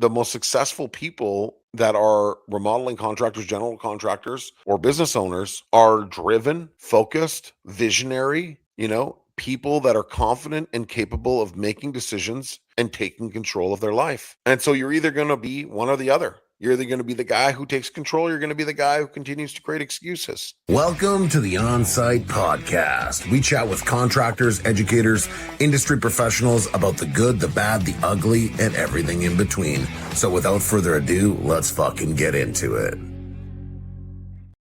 the most successful people that are remodeling contractors, general contractors, or business owners are driven, focused, visionary, people that are confident and capable of making decisions and taking control of their life. And so you're either going to be one or the other. You're either going to be the guy who takes control, or you're going to be the guy who continues to create excuses. Welcome to the Onsite podcast. We chat with contractors, educators, industry professionals about the good, the bad, the ugly, and everything in between. So without further ado, let's fucking get into it.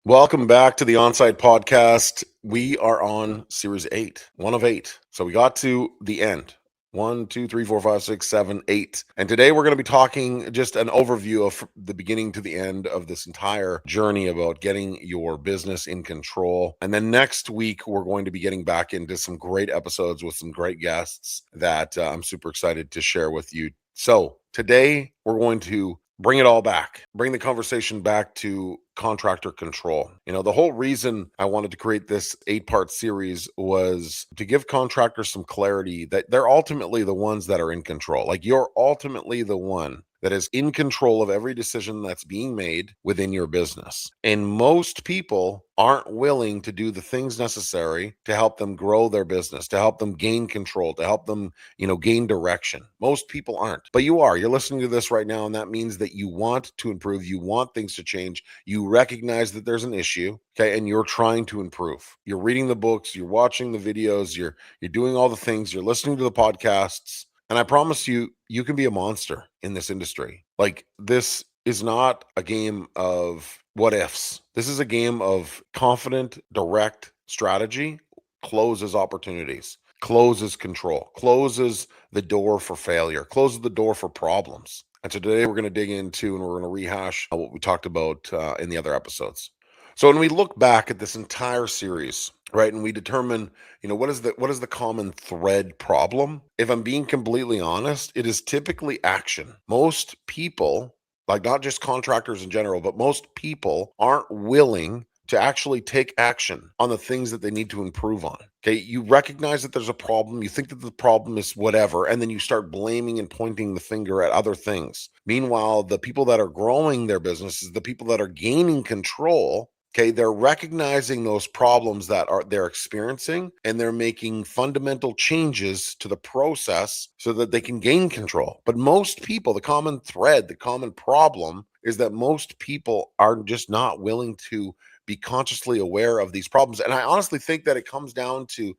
Welcome back to the Onsite podcast. We are on series 8, 1 of 8. So we got to the end. 1, 2, 3, 4, 5, 6, 7, 8. And today we're going to be talking just an overview of the beginning to the end of this entire journey about getting your business in control. And then next week, we're going to be getting back into some great episodes with some great guests that I'm super excited to share with you. So today we're going to bring it all back, bring the conversation back to contractor control. The whole reason I wanted to create this 8-part series was to give contractors some clarity that they're ultimately the ones that are in control. Like, you're ultimately the one that is in control of every decision that's being made within your business. And most people aren't willing to do the things necessary to help them grow their business, to help them gain control, to help them, gain direction. Most people aren't, but you are. You're listening to this right now, and that means that you want to improve. You want things to change. You recognize that there's an issue, okay, and you're trying to improve. You're reading the books, you're watching the videos, you're doing all the things, you're listening to the podcasts. And I promise you, you can be a monster in this industry. Like, this is not a game of what ifs. This is a game of confident, direct strategy closes opportunities, closes control, closes the door for failure, closes the door for problems. And so today we're going to dig into and we're going to rehash what we talked about in the other episodes. So when we look back at this entire series, right, and we determine, what is the common thread problem? If I'm being completely honest, it is typically action. Most people, like not just contractors in general, but most people aren't willing to actually take action on the things that they need to improve on. Okay, you recognize that there's a problem, you think that the problem is whatever, and then you start blaming and pointing the finger at other things. Meanwhile, the people that are growing their businesses, the people that are gaining control, okay, they're recognizing those problems that they're experiencing, and they're making fundamental changes to the process so that they can gain control. But most people, the common thread, the common problem is that most people are just not willing to be consciously aware of these problems. And I honestly think that it comes down to,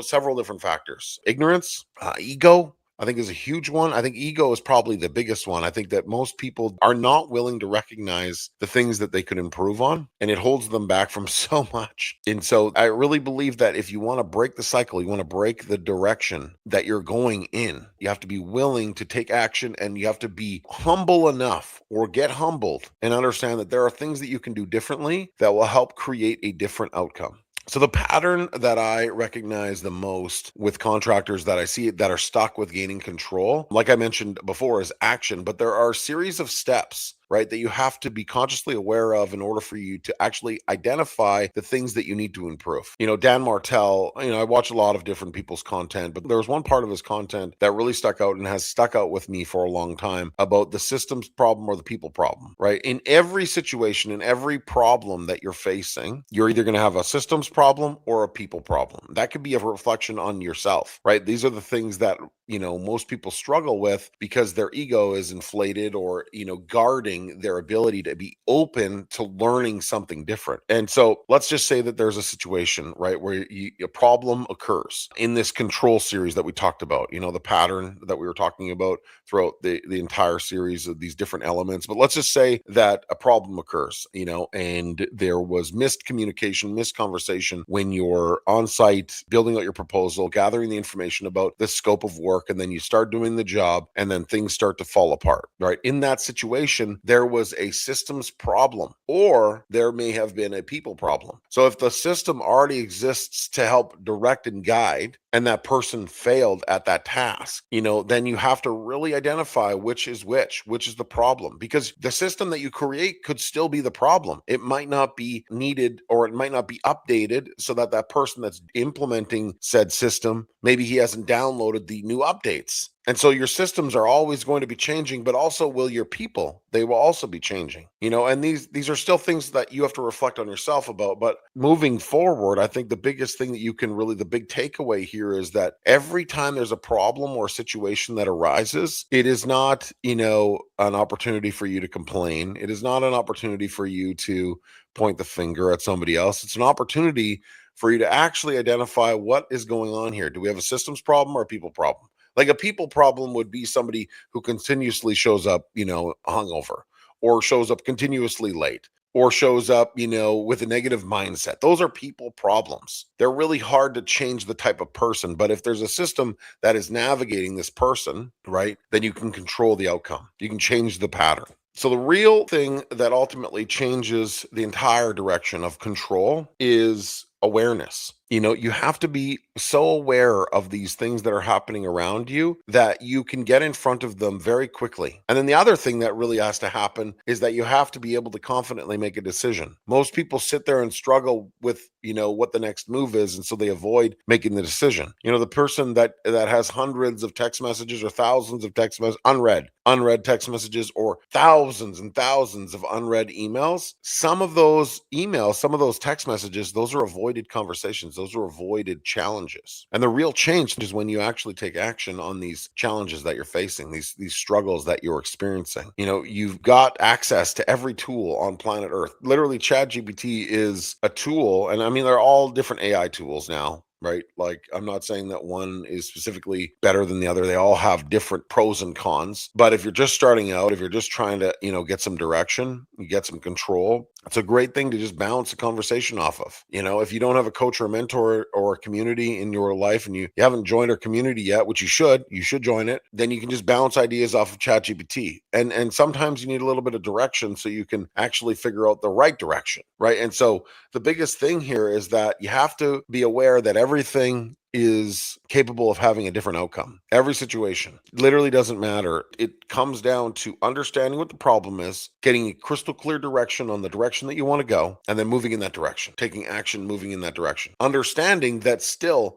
several different factors. Ignorance, ego, I think is a huge one. I think ego is probably the biggest one. I think that most people are not willing to recognize the things that they could improve on, and it holds them back from so much. And so I really believe that if you want to break the cycle, you want to break the direction that you're going in, you have to be willing to take action, and you have to be humble enough or get humbled and understand that there are things that you can do differently that will help create a different outcome. So the pattern that I recognize the most with contractors that I see that are stuck with gaining control, like I mentioned before, is action. But there are a series of steps, right, that you have to be consciously aware of in order for you to actually identify the things that you need to improve. Dan Martell, I watch a lot of different people's content, but there was one part of his content that really stuck out and has stuck out with me for a long time about the systems problem or the people problem, right? In every situation, in every problem that you're facing, you're either going to have a systems problem or a people problem. That could be a reflection on yourself, right? These are the things that, most people struggle with because their ego is inflated or, guarding their ability to be open to learning something different. And so let's just say that there's a situation, right, where a problem occurs in this control series that we talked about, the pattern that we were talking about throughout the entire series of these different elements. But let's just say that a problem occurs, and there was missed communication, missed conversation when you're on site, building out your proposal, gathering the information about the scope of work, and then you start doing the job, and then things start to fall apart, right? In that situation, there was a systems problem, or there may have been a people problem. So if the system already exists to help direct and guide, and that person failed at that task, then you have to really identify which is the problem, because the system that you create could still be the problem. It might not be needed, or it might not be updated, so that that person that's implementing said system, maybe he hasn't downloaded the new updates. And so your systems are always going to be changing, but also will your people. They will also be changing. And these are still things that you have to reflect on yourself about. But moving forward, I think the biggest thing that the big takeaway here is that every time there's a problem or a situation that arises, it is not, an opportunity for you to complain. It is not an opportunity for you to point the finger at somebody else. It's an opportunity for you to actually identify what is going on here. Do we have a systems problem or a people problem? Like, a people problem would be somebody who continuously shows up, hungover, or shows up continuously late, or shows up, with a negative mindset. Those are people problems. They're really hard to change the type of person. But if there's a system that is navigating this person, right, then you can control the outcome. You can change the pattern. So the real thing that ultimately changes the entire direction of control is awareness. You have to be so aware of these things that are happening around you that you can get in front of them very quickly. And then the other thing that really has to happen is that you have to be able to confidently make a decision. Most people sit there and struggle with, what the next move is, and so they avoid making the decision. The person that has hundreds of text messages or thousands of text messages, unread text messages, or thousands and thousands of unread emails, some of those emails, some of those text messages, those are avoided conversations. Those are avoided challenges. And the real change is when you actually take action on these challenges that you're facing, these struggles that you're experiencing. You've got access to every tool on planet Earth. Literally, ChatGPT is a tool. And I mean, they're all different AI tools now, right? Like, I'm not saying that one is specifically better than the other. They all have different pros and cons. But if you're just starting out, if you're just trying to, get some direction, you get some control, it's a great thing to just bounce a conversation off of. If you don't have a coach or a mentor or a community in your life, and you haven't joined our community yet, which you should join it, then you can just bounce ideas off of ChatGPT. And sometimes you need a little bit of direction so you can actually figure out the right direction, right? And so the biggest thing here is that you have to be aware that everything is capable of having a different outcome. Every situation literally doesn't matter. It comes down to understanding what the problem is, getting a crystal clear direction on the direction that you want to go, and then moving in that direction, taking action, moving in that direction. Understanding that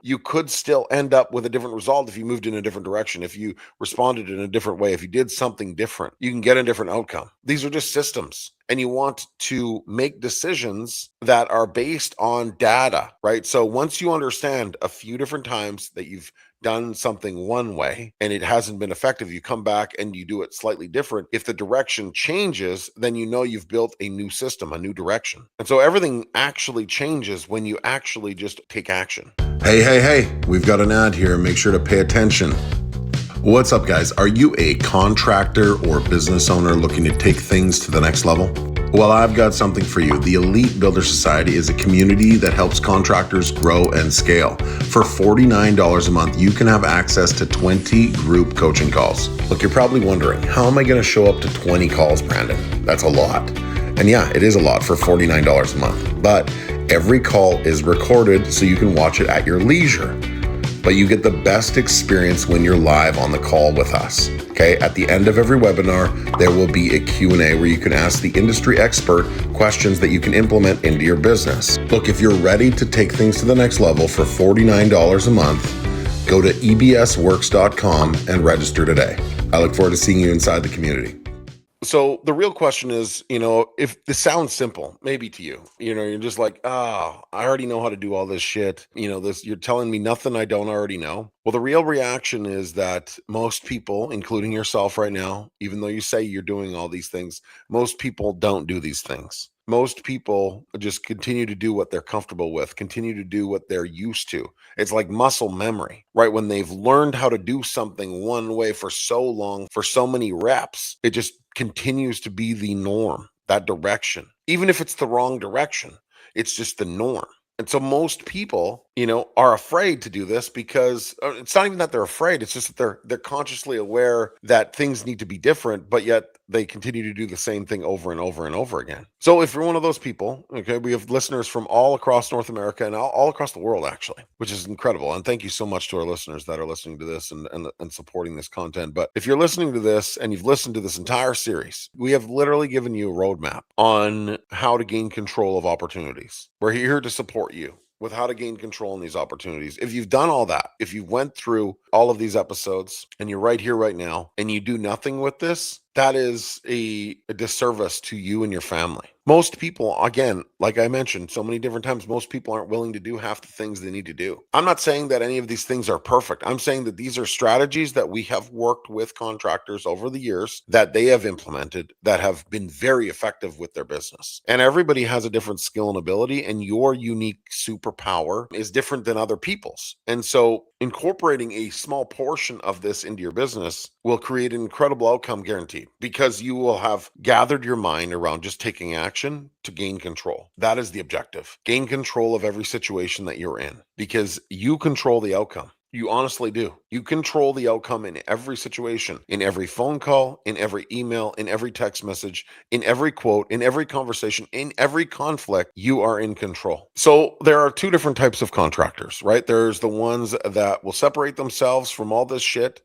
you could still end up with a different result if you moved in a different direction, if you responded in a different way, if you did something different, you can get a different outcome. These are just systems. And you want to make decisions that are based on data, right? So once you understand a few different times that you've done something one way and it hasn't been effective, you come back and you do it slightly different. If the direction changes, then you've built a new system, a new direction. And so everything actually changes when you actually just take action. Hey, we've got an ad here. Make sure to pay attention. What's up, guys? Are you a contractor or business owner looking to take things to the next level? Well, I've got something for you. The Elite Builder Society is a community that helps contractors grow and scale. For $49 a month, you can have access to 20 group coaching calls. Look, you're probably wondering, how am I going to show up to 20 calls, Brandon? That's a lot. And yeah, it is a lot for $49 a month. But every call is recorded so you can watch it at your leisure. But you get the best experience when you're live on the call with us. Okay, at the end of every webinar, there will be a Q&A where you can ask the industry expert questions that you can implement into your business. Look, if you're ready to take things to the next level for $49 a month, go to ebsworks.com and register today. I look forward to seeing you inside the community. So the real question is, if this sounds simple, maybe to you, you're just like, I already know how to do all this shit. You're telling me nothing I don't already know. Well, the real reaction is that most people, including yourself right now, even though you say you're doing all these things, most people don't do these things. Most people just continue to do what they're comfortable with, continue to do what they're used to. It's like muscle memory, right? When they've learned how to do something one way for so long, for so many reps, it just continues to be the norm, that direction. Even if it's the wrong direction, it's just the norm. And so most people are afraid to do this because it's not even that they're afraid. It's just that they're consciously aware that things need to be different, but yet they continue to do the same thing over and over and over again. So if you're one of those people, okay, we have listeners from all across North America and all across the world, actually, which is incredible. And thank you so much to our listeners that are listening to this and supporting this content. But if you're listening to this and you've listened to this entire series, we have literally given you a roadmap on how to gain control of opportunities. We're here to support you with how to gain control in these opportunities. If you've done all that, if you went through all of these episodes and you're right here right now and you do nothing with this, that is a disservice to you and your family. Most people, again, like I mentioned so many different times, most people aren't willing to do half the things they need to do. I'm not saying that any of these things are perfect. I'm saying that these are strategies that we have worked with contractors over the years that they have implemented that have been very effective with their business. And everybody has a different skill and ability, and your unique superpower is different than other people's. And so incorporating a small portion of this into your business will create an incredible outcome guaranteed, because you will have gathered your mind around just taking action to gain control. That is the objective. Gain control of every situation that you're in, because you control the outcome. You honestly do. You control the outcome in every situation, in every phone call, in every email, in every text message, in every quote, in every conversation, in every conflict. You are in control. So there are two different types of contractors, right? There's the ones that will separate themselves from all this shit,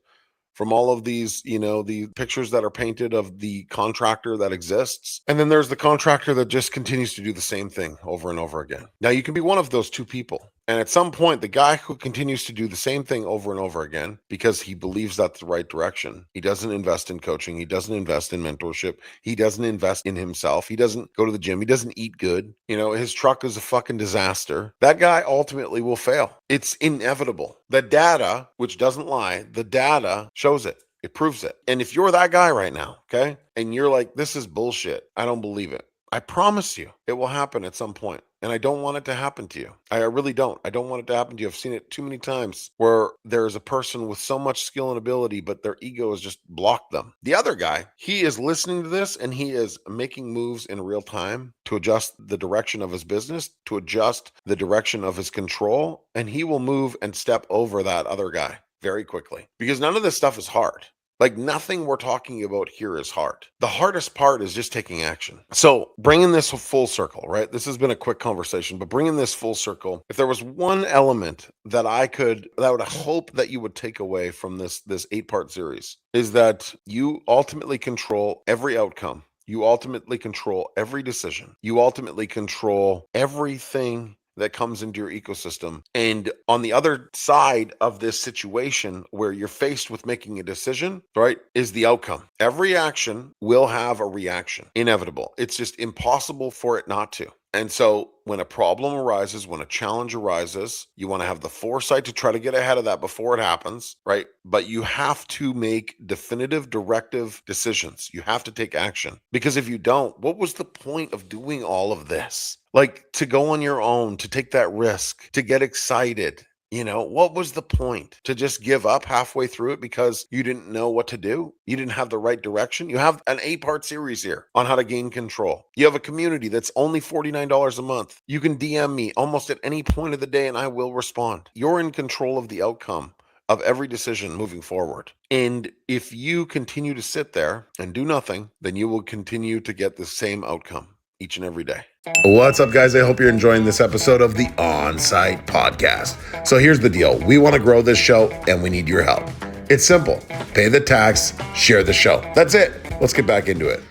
from all of these, the pictures that are painted of the contractor that exists. And then there's the contractor that just continues to do the same thing over and over again. Now, you can be one of those two people. And at some point, the guy who continues to do the same thing over and over again because he believes that's the right direction, he doesn't invest in coaching, he doesn't invest in mentorship, he doesn't invest in himself, he doesn't go to the gym, he doesn't eat good, his truck is a fucking disaster. That guy ultimately will fail. It's inevitable. The data, which doesn't lie, the data shows it. It proves it. And if you're that guy right now, okay, and you're like, this is bullshit, I don't believe it, I promise you it will happen at some point. And I don't want it to happen to you. I really don't. I don't want it to happen to you. I've seen it too many times where there's a person with so much skill and ability, but their ego has just blocked them. The other guy, he is listening to this and he is making moves in real time to adjust the direction of his business, to adjust the direction of his control, and he will move and step over that other guy very quickly, because none of this stuff is hard. Like, nothing we're talking about here is hard. The hardest part is just taking action. So bringing this full circle, right? This has been a quick conversation, but bringing this full circle, if there was one element that that would hope that you would take away from this 8-part series, is that you ultimately control every outcome. You ultimately control every decision. You ultimately control everything that comes into your ecosystem. And on the other side of this situation where you're faced with making a decision, right, is the outcome. Every action will have a reaction. Inevitable. It's just impossible for it not to. And so when a problem arises, when a challenge arises, you want to have the foresight to try to get ahead of that before it happens, right? But you have to make definitive, directive decisions. You have to take action. Because if you don't, what was the point of doing all of this? Like, to go on your own, to take that risk, to get excited. What was the point? To just give up halfway through it because you didn't know what to do? You didn't have the right direction? You have an 8-part series here on how to gain control. You have a community that's only $49 a month. You can DM me almost at any point of the day and I will respond. You're in control of the outcome of every decision moving forward. And if you continue to sit there and do nothing, then you will continue to get the same outcome each and every day. What's up, guys? I hope you're enjoying this episode of the Onsite podcast. So here's the deal. We want to grow this show and we need your help. It's simple. Pay the tax, share the show. That's it. Let's get back into it.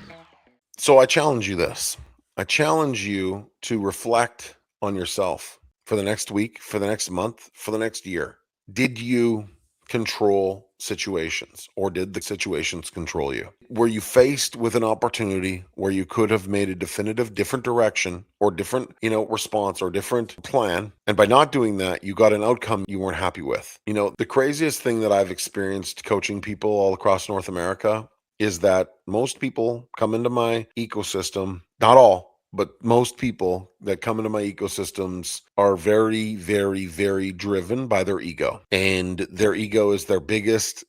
So I challenge you this. I challenge you to reflect on yourself for the next week, for the next month, for the next year. Did you control situations, or did the situations control you? Were you faced with an opportunity where you could have made a definitive different direction or different, response or different plan, and by not doing that, you got an outcome you weren't happy with? The craziest thing that I've experienced coaching people all across North America is that most people come into my ecosystem, not all, but most people that come into my ecosystems are very, very, very driven by their ego. And their ego is their biggest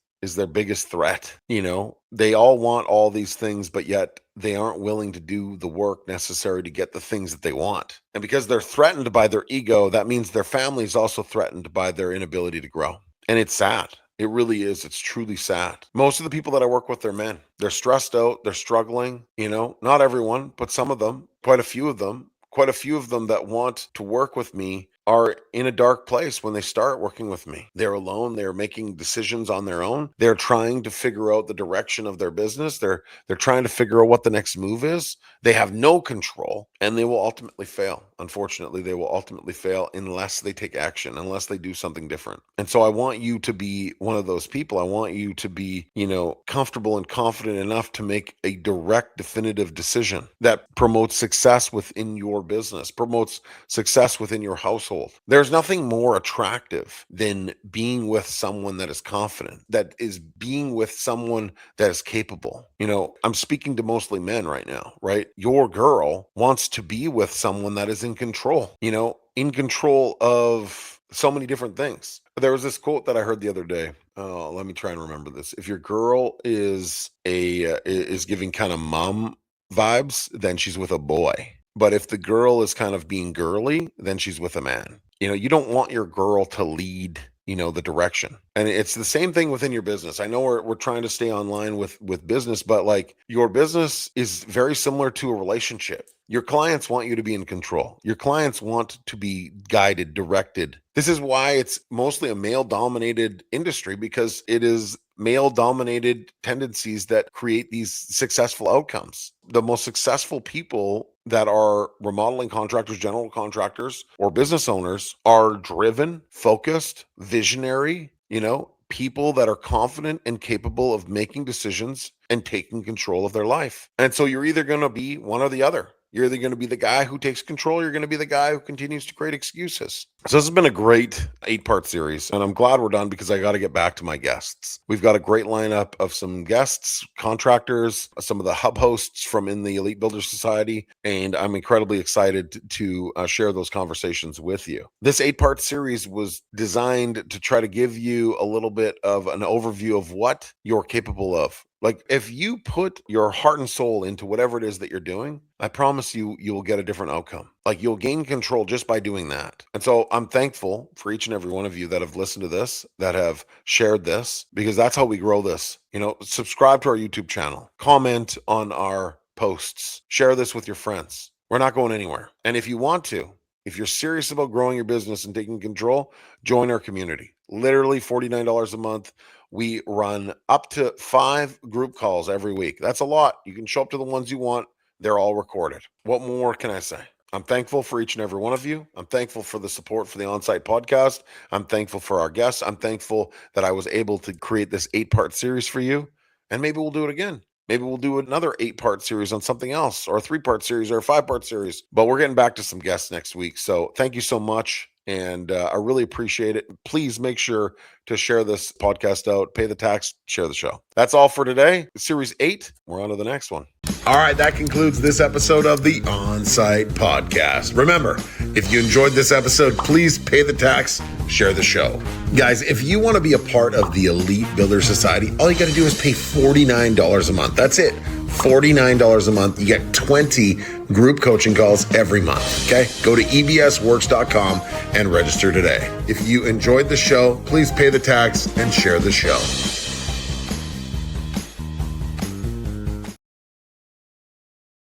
threat. They all want all these things, but yet they aren't willing to do the work necessary to get the things that they want. And because they're threatened by their ego, that means their family is also threatened by their inability to grow. And it's sad. It really is. It's truly sad. Most of the people that I work with, they're men. They're stressed out. They're struggling. Not everyone, but some of them, quite a few of them that want to work with me are in a dark place when they start working with me. They're alone. They're making decisions on their own. They're trying to figure out the direction of their business. They're trying to figure out what the next move is. They have no control, and they will ultimately fail. Unfortunately, they will ultimately fail unless they take action, unless they do something different. And so I want you to be one of those people. I want you to be, comfortable and confident enough to make a direct, definitive decision that promotes success within your business, promotes success within your household. There's nothing more attractive than being with someone that is confident, that is being with someone that is capable. I'm speaking to mostly men right now, right? Your girl wants to be with someone that is in control, in control of so many different things. There was this quote that I heard the other day. Oh, let me try and remember this. If your girl is giving kind of mom vibes, then she's with a boy. But if the girl is kind of being girly, then she's with a man. You don't want your girl to lead, the direction. And it's the same thing within your business. I know we're trying to stay online with business, but like your business is very similar to a relationship. Your clients want you to be in control. Your clients want to be guided, directed. This is why it's mostly a male-dominated industry, because it is male-dominated tendencies that create these successful outcomes. The most successful people that are remodeling contractors, general contractors, or business owners are driven, focused, visionary, people that are confident and capable of making decisions and taking control of their life. And so you're either going to be one or the other. You're either going to be the guy who takes control, or you're going to be the guy who continues to create excuses. So this has been a great 8-part series, and I'm glad we're done because I got to get back to my guests. We've got a great lineup of some guests, contractors, some of the hub hosts from in the Elite Builder Society, and I'm incredibly excited to share those conversations with you. This 8-part series was designed to try to give you a little bit of an overview of what you're capable of. Like, if you put your heart and soul into whatever it is that you're doing, I promise you will get a different outcome. Like, you'll gain control just by doing that. And so I'm thankful for each and every one of you that have listened to this, that have shared this, because that's how we grow this. Subscribe to our YouTube channel, comment on our posts, share this with your friends. We're not going anywhere. And if you want to, if you're serious about growing your business and taking control, join our community. Literally $49 a month. We run up to 5 group calls every week. That's a lot. You can show up to the ones you want. They're all recorded. What more can I say? I'm thankful for each and every one of you. I'm thankful for the support for the Onsite podcast. I'm thankful for our guests. I'm thankful that I was able to create this 8-part series for you. And maybe we'll do it again. Maybe we'll do another 8-part series on something else, or a 3-part series, or a 5-part series. But we're getting back to some guests next week. So thank you so much. And I really appreciate it. Please make sure to share this podcast out, pay the tax, share the show. That's all for today. Series 8. We're on to the next one. All right, that concludes this episode of the Onsite podcast. Remember, if you enjoyed this episode, please pay the tax, share the show. Guys, if you want to be a part of the Elite Builder Society, all you got to do is pay $49 a month. That's it. $49 a month. You get 20 group coaching calls every month. Okay? Go to ebsworks.com and register today. If you enjoyed the show, please pay the tax and share the show.